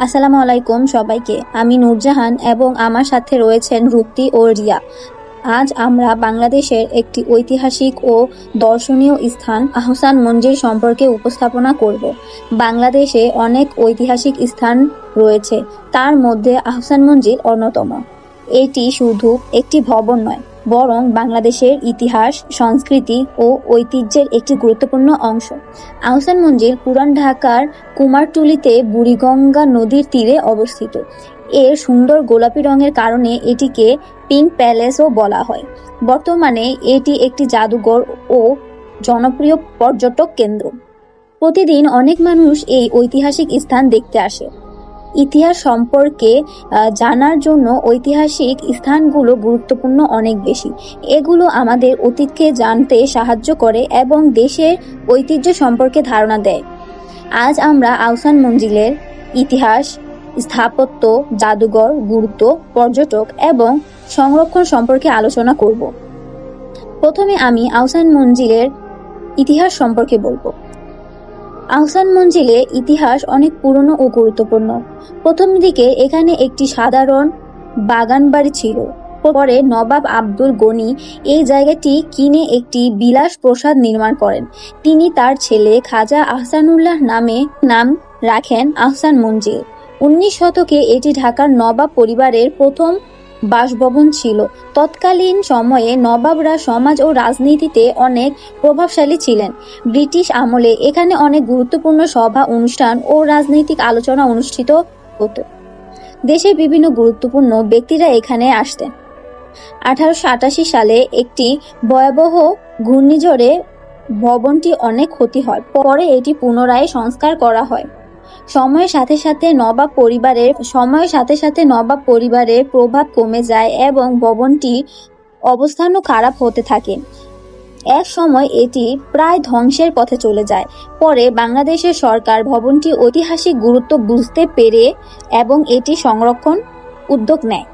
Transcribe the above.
আসসালামু আলাইকুম সবাইকে। আমি নূরজাহান এবং আমার সাথে রয়েছেন রুপ্তি ও রিয়া। আজ আমরা বাংলাদেশের একটি ঐতিহাসিক ও দর্শনীয় স্থান আহসান মঞ্জিল সম্পর্কে উপস্থাপনা করব। বাংলাদেশে অনেক ঐতিহাসিক স্থান রয়েছে, তার মধ্যে আহসান মঞ্জিল অন্যতম। এটি শুধু একটি ভবন নয়, বরং বাংলাদেশের ইতিহাস, সংস্কৃতি ও ঐতিহ্যের একটি গুরুত্বপূর্ণ অংশ। আহসান মঞ্জিল পুরান ঢাকার কুমারটুলিতে বুড়িগঙ্গা নদীর তীরে অবস্থিত। এর সুন্দর গোলাপি রঙের কারণে এটিকে পিঙ্ক প্যালেসও বলা হয়। বর্তমানে এটি একটি জাদুঘর ও জনপ্রিয় পর্যটক কেন্দ্র। প্রতিদিন অনেক মানুষ এই ঐতিহাসিক স্থান দেখতে আসে। ইতিহাস সম্পর্কে জানার জন্য ঐতিহাসিক স্থানগুলো গুরুত্বপূর্ণ অনেক বেশি। এগুলো আমাদের অতীতকে জানতে সাহায্য করে এবং দেশের ঐতিহ্য সম্পর্কে ধারণা দেয়। আজ আমরা আহসান মঞ্জিলের ইতিহাস, স্থাপত্য, জাদুঘর, গুরুত্ব, পর্যটক এবং সংরক্ষণ সম্পর্কে আলোচনা করব। প্রথমে আমি আহসান মঞ্জিলের ইতিহাস সম্পর্কে বলবো। আহসান মঞ্জিলে ইতিহাস অনেক পুরনো ও গুরুত্বপূর্ণ। প্রথম দিকে এখানে একটি সাধারণ বাগান বাড়ি ছিল। পরে নবাব আব্দুল গনি এই জায়গাটি কিনে একটি বিলাস প্রাসাদ নির্মাণ করেন। তিনি তার ছেলে খাজা আহসানুল্লাহ নাম রাখেন আহসান মঞ্জিল। 19 শতকে এটি ঢাকার নবাব পরিবারের প্রথম বাসভবন ছিল। তৎকালীন সময়ে নবাবরা সমাজ ও রাজনীতিতে অনেক প্রভাবশালী ছিলেন। ব্রিটিশ আমলে এখানে অনেক গুরুত্বপূর্ণ সভা, অনুষ্ঠান ও রাজনৈতিক আলোচনা অনুষ্ঠিত হতো। দেশের বিভিন্ন গুরুত্বপূর্ণ ব্যক্তিরা এখানে আসতেন। 1888 সালে একটি ভয়াবহ ঘূর্ণিঝড়ে ভবনটি অনেক ক্ষতি হয়। পরে এটি পুনরায় সংস্কার করা হয়। সময়ের সাথে সাথে নবাব পরিবারের প্রভাব কমে যায় এবং ভবনটির অবস্থানও খারাপ হতে থাকে। এক সময় এটি প্রায় ধ্বংসের পথে চলে যায়। পরে বাংলাদেশের সরকার ভবনটির ঐতিহাসিক গুরুত্ব বুঝতে পেরে এবং এটি সংরক্ষণ উদ্যোগ নেয়।